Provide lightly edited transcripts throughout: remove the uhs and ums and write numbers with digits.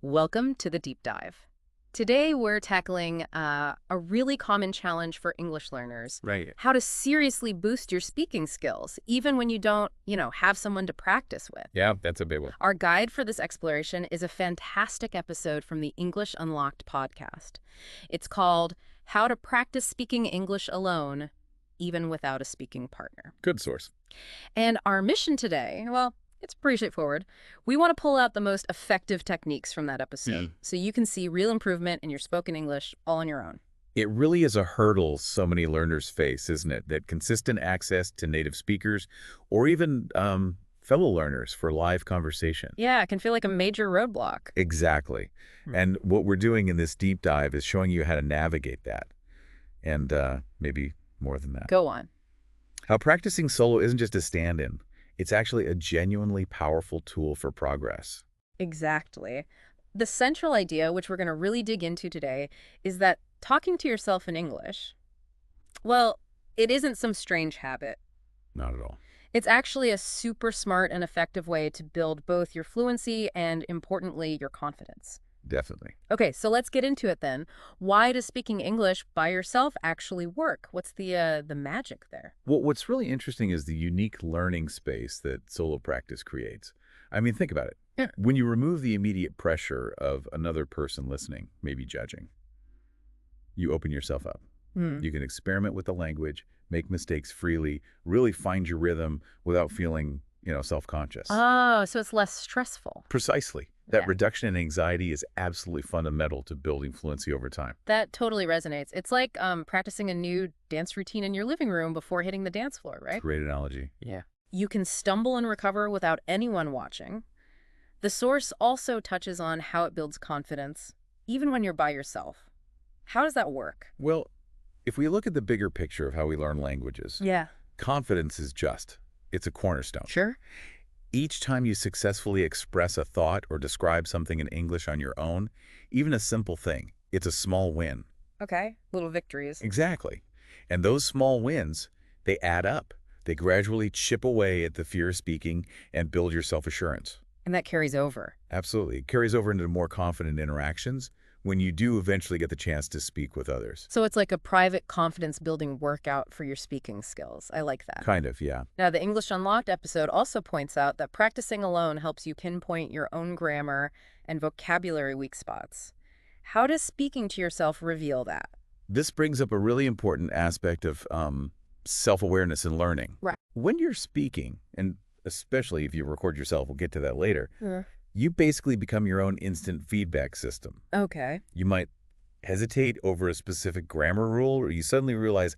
Welcome to the deep dive. Today we're tackling a really common challenge for English learners. Right. How to seriously boost your speaking skills, even when you don't, have someone to practice with. Yeah, that's a big one. Our guide for this exploration is a fantastic episode from the English Unlocked podcast. It's called How to Practice Speaking English Alone, Even Without a Speaking Partner. Good source. And our mission today, well, it's pretty straightforward. We want to pull out the most effective techniques from that episode so you can see real improvement in your spoken English all on your own. It really is a hurdle so many learners face, isn't it? That consistent access to native speakers or even fellow learners for live conversation. Yeah, it can feel like a major roadblock. Exactly. And what we're doing in this deep dive is showing you how to navigate that. And maybe more than that. Go on. How practicing solo isn't just a stand-in. It's actually a genuinely powerful tool for progress. Exactly. The central idea, which we're going to really dig into today, is that talking to yourself in English, well, it isn't some strange habit. Not at all. It's actually a super smart and effective way to build both your fluency and, importantly, your confidence. Definitely. Okay, so let's get into it then. Why does speaking English by yourself actually work? What's the magic there? Well, what's really interesting is the unique learning space that solo practice creates. I mean, think about it. Yeah. When you remove the immediate pressure of another person listening, maybe judging, you open yourself up. You can experiment with the language, make mistakes freely, really find your rhythm without feeling, self-conscious. Oh, so it's less stressful. Precisely. That Yeah. reduction in anxiety is absolutely fundamental to building fluency over time. That totally resonates. It's like practicing a new dance routine in your living room before hitting the dance floor, right? Great analogy. Yeah. You can stumble and recover without anyone watching. The source also touches on how it builds confidence, even when you're by yourself. How does that work? Well, if we look at the bigger picture of how we learn languages, Yeah. confidence is it's a cornerstone. Sure. Each time you successfully express a thought or describe something in English on your own, even a simple thing, it's a small win. Okay. Little victories. Exactly. And those small wins, they add up. They gradually chip away at the fear of speaking and build your self-assurance. And that carries over. Absolutely. It carries over into more confident interactions when you do eventually get the chance to speak with others. So it's like a private confidence-building workout for your speaking skills. I like that. Kind of, yeah. Now, the English Unlocked episode also points out that practicing alone helps you pinpoint your own grammar and vocabulary weak spots. How does speaking to yourself reveal that? This brings up a really important aspect of self-awareness in learning. Right. When you're speaking, and especially if you record yourself, we'll get to that later, Yeah. you basically become your own instant feedback system. Okay. You might hesitate over a specific grammar rule, or you suddenly realize,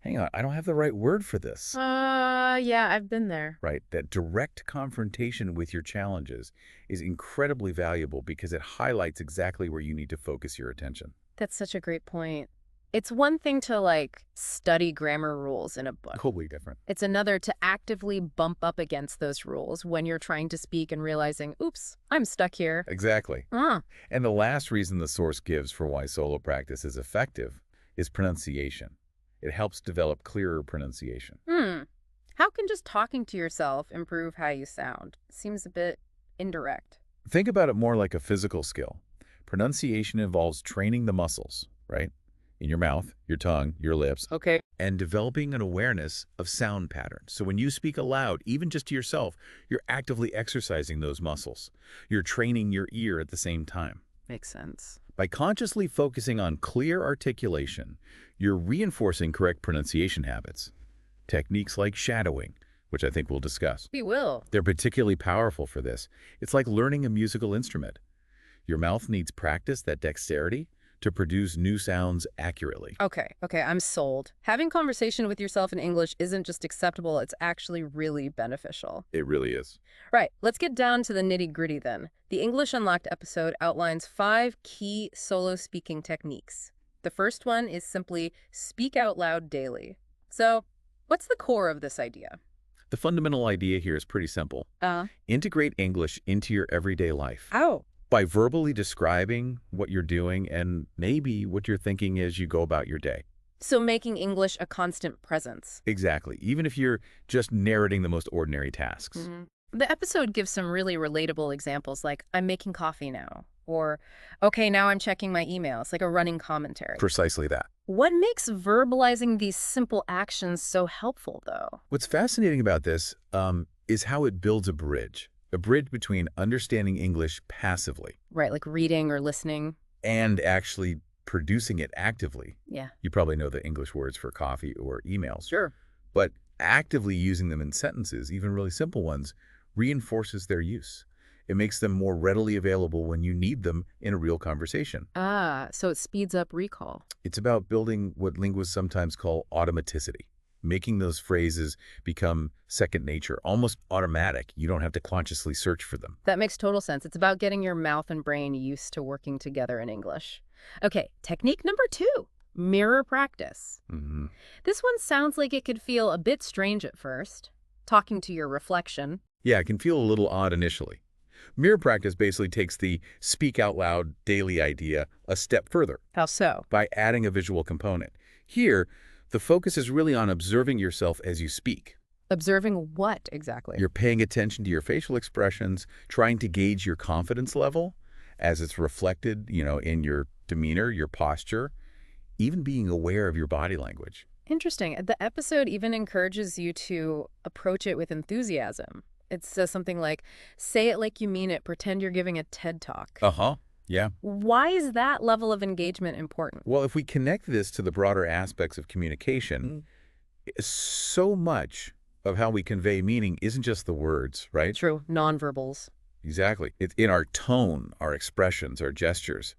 hang on, I don't have the right word for this. Yeah, I've been there. Right? That direct confrontation with your challenges is incredibly valuable because it highlights exactly where you need to focus your attention. That's such a great point. It's one thing to, study grammar rules in a book. Totally different. It's another to actively bump up against those rules when you're trying to speak and realizing, oops, I'm stuck here. Exactly. And the last reason the source gives for why solo practice is effective is pronunciation. It helps develop clearer pronunciation. How can just talking to yourself improve how you sound? Seems a bit indirect. Think about it more like a physical skill. Pronunciation involves training the muscles, right? In your mouth, your tongue, your lips. Okay. And developing an awareness of sound patterns. So when you speak aloud, even just to yourself, you're actively exercising those muscles. You're training your ear at the same time. Makes sense. By consciously focusing on clear articulation, you're reinforcing correct pronunciation habits. Techniques like shadowing, which I think we'll discuss. We will. They're particularly powerful for this. It's like learning a musical instrument. Your mouth needs practice, that dexterity, to produce new sounds accurately. Okay, I'm sold. Having conversation with yourself in English isn't just acceptable, it's actually really beneficial. It really is. Right, let's get down to the nitty-gritty then. The English Unlocked episode outlines 5 key solo speaking techniques. The first one is simply speak out loud daily. So, what's the core of this idea? The fundamental idea here is pretty simple. Integrate English into your everyday life. Oh. By verbally describing what you're doing and maybe what you're thinking as you go about your day. So making English a constant presence. Exactly, even if you're just narrating the most ordinary tasks. The episode gives some really relatable examples like, I'm making coffee now, Or, okay, now I'm checking my email. It's like a running commentary. Precisely that. What makes verbalizing these simple actions so helpful, though? What's fascinating about this is how it builds a bridge between understanding English passively Right, like reading or listening. and actually producing it actively. Yeah. You probably know the English words for coffee or emails. Sure. But actively using them in sentences, even really simple ones, reinforces their use. It makes them more readily available when you need them in a real conversation. Ah, so it speeds up recall. It's about building what linguists sometimes call automaticity, making those phrases become second nature, almost automatic. You don't have to consciously search for them. That makes total sense. It's about getting your mouth and brain used to working together in English. Okay, technique number 2, mirror practice. Hmm. This one sounds like it could feel a bit strange at first, talking to your reflection. Yeah, it can feel a little odd initially. Mirror practice basically takes the speak out loud daily idea a step further How so? by adding a visual component. Here, the focus is really on observing yourself as you speak. Observing what exactly? You're paying attention to your facial expressions, trying to gauge your confidence level as it's reflected, in your demeanor, your posture, even being aware of your body language. Interesting. The episode even encourages you to approach it with enthusiasm. It says something like, say it like you mean it, pretend you're giving a TED Talk. Uh-huh. Yeah. Why is that level of engagement important? Well, if we connect this to the broader aspects of communication, so much of how we convey meaning isn't just the words, right? True. Nonverbals. Exactly. It's in our tone, our expressions, our gestures.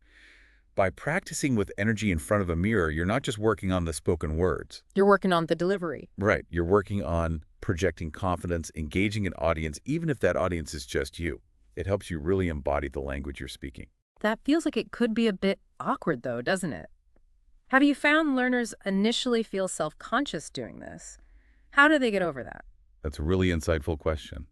By practicing with energy in front of a mirror, you're not just working on the spoken words. You're working on the delivery. Right. You're working on projecting confidence, engaging an audience, even if that audience is just you. It helps you really embody the language you're speaking. That feels like it could be a bit awkward, though, doesn't it? Have you found learners initially feel self-conscious doing this? How do they get over that? That's a really insightful question.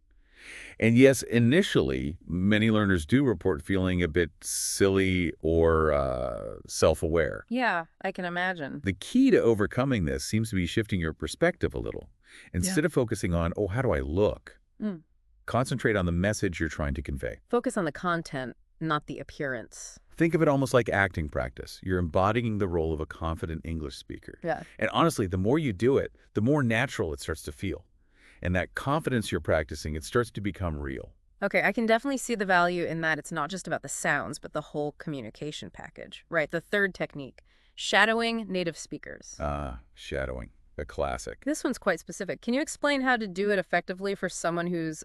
And yes, initially, many learners do report feeling a bit silly or self-aware. Yeah, I can imagine. The key to overcoming this seems to be shifting your perspective a little. Instead of focusing on, oh, how do I look? Mm. Concentrate on the message you're trying to convey. Focus on the content, not the appearance. Think of it almost like acting practice. You're embodying the role of a confident English speaker. Yeah. And honestly, the more you do it, the more natural it starts to feel. And that confidence you're practicing, it starts to become real. Okay, I can definitely see the value in that it's not just about the sounds, but the whole communication package. Right, the third technique, shadowing native speakers. Shadowing, a classic. This one's quite specific. Can you explain how to do it effectively for someone who's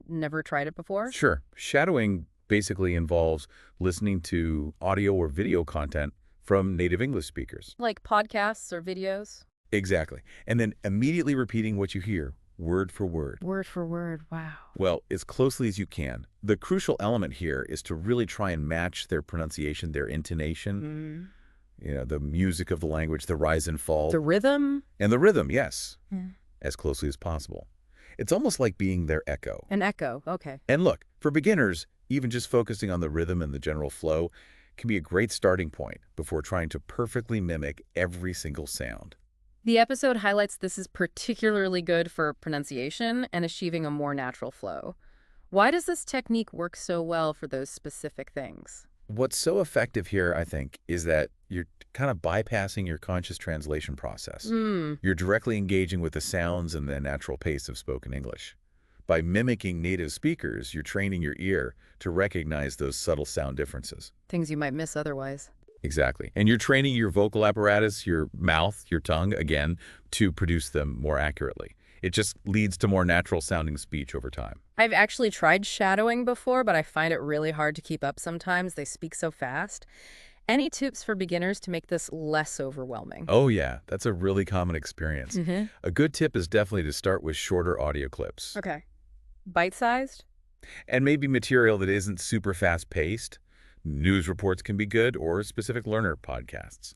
never tried it before? Sure. Shadowing basically involves listening to audio or video content from native English speakers. Like podcasts or videos? Exactly. And then immediately repeating what you hear, word for word. Word for word, wow. Well, as closely as you can. The crucial element here is to really try and match their pronunciation, their intonation, the music of the language, the rise and fall. The rhythm? And the rhythm, yes, as closely as possible. It's almost like being their echo. An echo, okay. And look, for beginners, even just focusing on the rhythm and the general flow can be a great starting point before trying to perfectly mimic every single sound. The episode highlights this is particularly good for pronunciation and achieving a more natural flow. Why does this technique work so well for those specific things? What's so effective here, I think, is that you're kind of bypassing your conscious translation process. You're directly engaging with the sounds and the natural pace of spoken English. By mimicking native speakers, you're training your ear to recognize those subtle sound differences. Things you might miss otherwise. Exactly. And you're training your vocal apparatus, your mouth, your tongue, again, to produce them more accurately. It just leads to more natural sounding speech over time. I've actually tried shadowing before, but I find it really hard to keep up sometimes. They speak so fast. Any tips for beginners to make this less overwhelming? Oh, yeah. That's a really common experience. A good tip is definitely to start with shorter audio clips. Okay. Bite-sized? And maybe material that isn't super fast-paced. News reports can be good, or specific learner podcasts.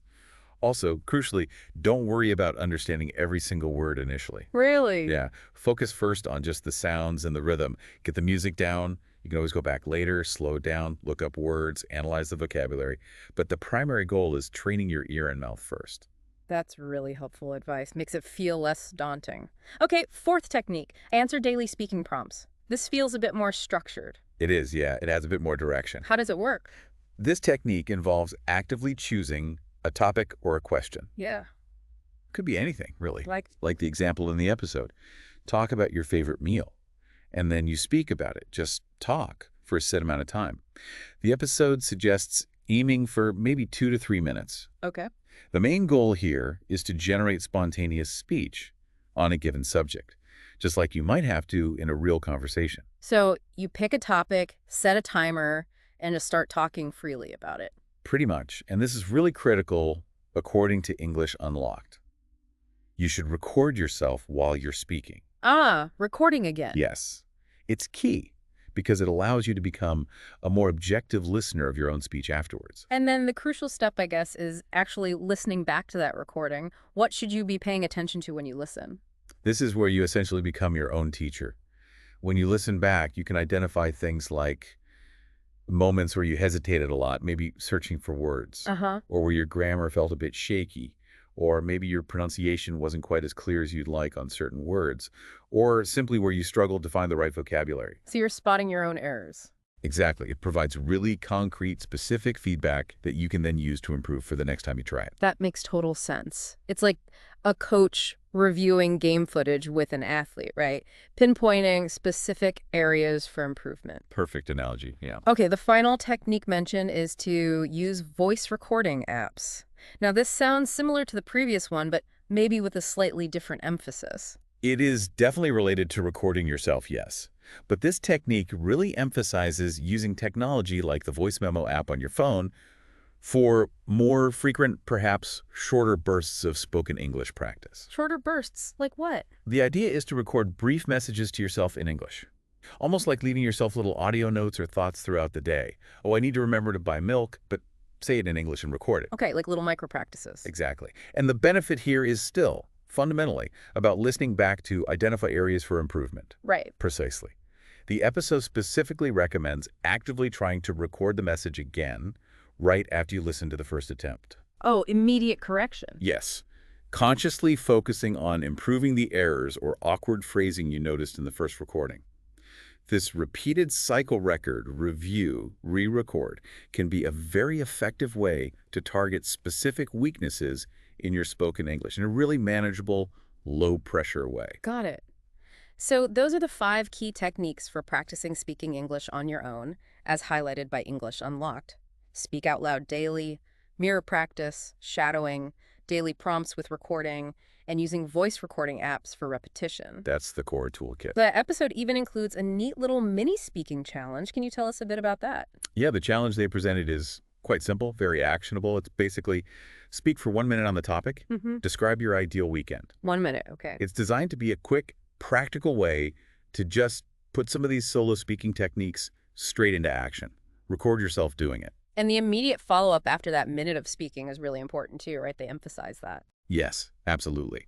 Also, crucially, don't worry about understanding every single word initially. Really? Yeah. Focus first on just the sounds and the rhythm. Get the music down. You can always go back later, slow it down, look up words, analyze the vocabulary. But the primary goal is training your ear and mouth first. That's really helpful advice. Makes it feel less daunting. Okay, fourth technique, answer daily speaking prompts. This feels a bit more structured. It is, yeah. It has a bit more direction. How does it work? This technique involves actively choosing a topic or a question. Yeah. Could be anything, really. Like, Like the example in the episode. Talk about your favorite meal, and then you speak about it. Just talk for a set amount of time. The episode suggests aiming for maybe 2 to 3 minutes. okay. The main goal here is to generate spontaneous speech on a given subject, just like you might have to in a real conversation. So you pick a topic, set a timer, and just start talking freely about it. Pretty much. And this is really critical according to English Unlocked. You should record yourself while you're speaking. Ah, recording again. Yes. It's key because it allows you to become a more objective listener of your own speech afterwards. And then the crucial step, I guess, is actually listening back to that recording. What should you be paying attention to when you listen? This is where you essentially become your own teacher. When you listen back, you can identify things like moments where you hesitated a lot, maybe searching for words, Uh-huh. or where your grammar felt a bit shaky, or maybe your pronunciation wasn't quite as clear as you'd like on certain words, or simply where you struggled to find the right vocabulary. So you're spotting your own errors. Exactly. It provides really concrete, specific feedback that you can then use to improve for the next time you try it. That makes total sense. It's like a coach reviewing game footage with an athlete, right? Pinpointing specific areas for improvement. Perfect analogy, yeah. Okay, the final technique mentioned is to use voice recording apps. Now, this sounds similar to the previous one, but maybe with a slightly different emphasis. It is definitely related to recording yourself, yes. But this technique really emphasizes using technology like the voice memo app on your phone for more frequent, perhaps shorter bursts of spoken English practice. Shorter bursts, like what? The idea is to record brief messages to yourself in English, almost like leaving yourself little audio notes or thoughts throughout the day. Oh, I need to remember to buy milk, but say it in English and record it. Okay, like little micro practices. Exactly. And the benefit here is still, fundamentally, about listening back to identify areas for improvement. Right. Precisely. The episode specifically recommends actively trying to record the message again right after you listen to the first attempt. Oh, immediate correction. Yes. Consciously focusing on improving the errors or awkward phrasing you noticed in the first recording. This repeated cycle record, review, re-record can be a very effective way to target specific weaknesses in your spoken English in a really manageable, low-pressure way. Got it. So those are the 5 key techniques for practicing speaking English on your own, as highlighted by English Unlocked. Speak out loud daily, mirror practice, shadowing, daily prompts with recording, and using voice recording apps for repetition. That's the core toolkit. The episode even includes a neat little mini speaking challenge. Can you tell us a bit about that? Yeah, the challenge they presented is quite simple, very actionable. It's basically speak for 1 minute on the topic, describe your ideal weekend. 1 minute, okay. It's designed to be a quick, practical way to just put some of these solo speaking techniques straight into action. Record yourself doing it. And the immediate follow-up after that minute of speaking is really important too, right? They emphasize that. Yes, absolutely.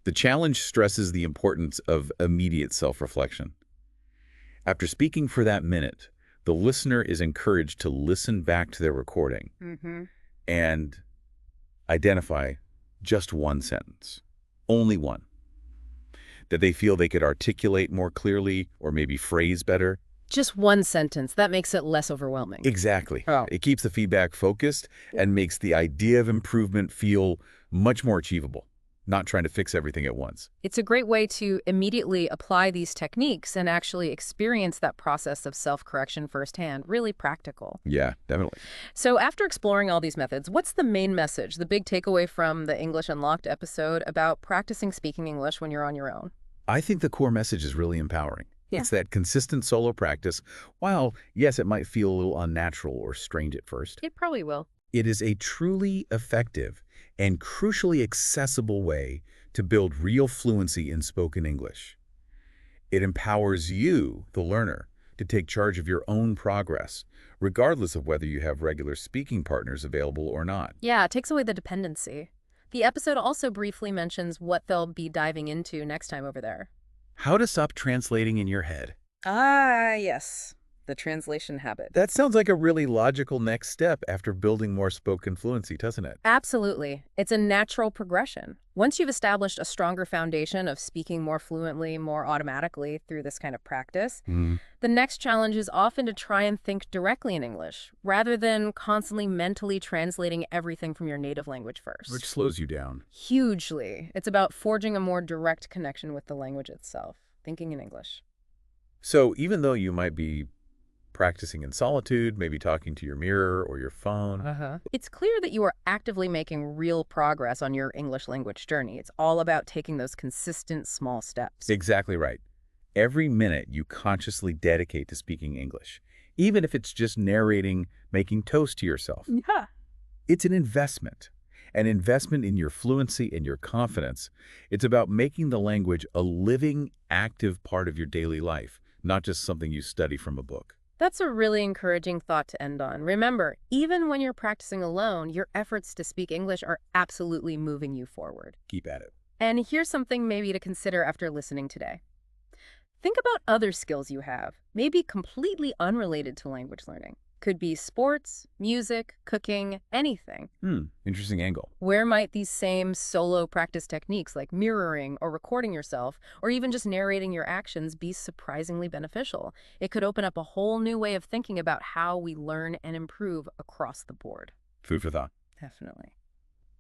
The challenge stresses the importance of immediate self-reflection. After speaking for that minute, the listener is encouraged to listen back to their recording and identify just one sentence, only one, that they feel they could articulate more clearly or maybe phrase better. Just one sentence. That makes it less overwhelming. Exactly. Oh. It keeps the feedback focused and makes the idea of improvement feel much more achievable, not trying to fix everything at once. It's a great way to immediately apply these techniques and actually experience that process of self-correction firsthand. Really practical. Yeah, definitely. So after exploring all these methods, what's the main message, the big takeaway from the English Unlocked episode about practicing speaking English when you're on your own? I think the core message is really empowering. Yeah. It's that consistent solo practice. While, yes, it might feel a little unnatural or strange at first, It probably will. it is a truly effective and crucially accessible way to build real fluency in spoken English. It empowers you, the learner, to take charge of your own progress, regardless of whether you have regular speaking partners available or not. Yeah, it takes away the dependency. The episode also briefly mentions what they'll be diving into next time over there. How to stop translating in your head. Ah, yes. the translation habit. That sounds like a really logical next step after building more spoken fluency, doesn't it? Absolutely. It's a natural progression. Once you've established a stronger foundation of speaking more fluently, more automatically through this kind of practice, the next challenge is often to try and think directly in English, rather than constantly mentally translating everything from your native language first. Which slows you down. Hugely. It's about forging a more direct connection with the language itself, thinking in English. So even though you might be practicing in solitude, maybe talking to your mirror or your phone. It's clear that you are actively making real progress on your English language journey. It's all about taking those consistent small steps. Exactly right. Every minute you consciously dedicate to speaking English, even if it's just narrating, making toast to yourself. Yeah. It's an investment in your fluency and your confidence. It's about making the language a living, active part of your daily life, not just something you study from a book. That's a really encouraging thought to end on. Remember, even when you're practicing alone, your efforts to speak English are absolutely moving you forward. Keep at it. And here's something maybe to consider after listening today. Think about other skills you have, maybe completely unrelated to language learning. Could be sports, music, cooking, anything. Interesting angle. Where might these same solo practice techniques like mirroring or recording yourself, or even just narrating your actions, be surprisingly beneficial? It could open up a whole new way of thinking about how we learn and improve across the board. Food for thought. Definitely.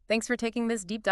Thanks for taking this deep dive.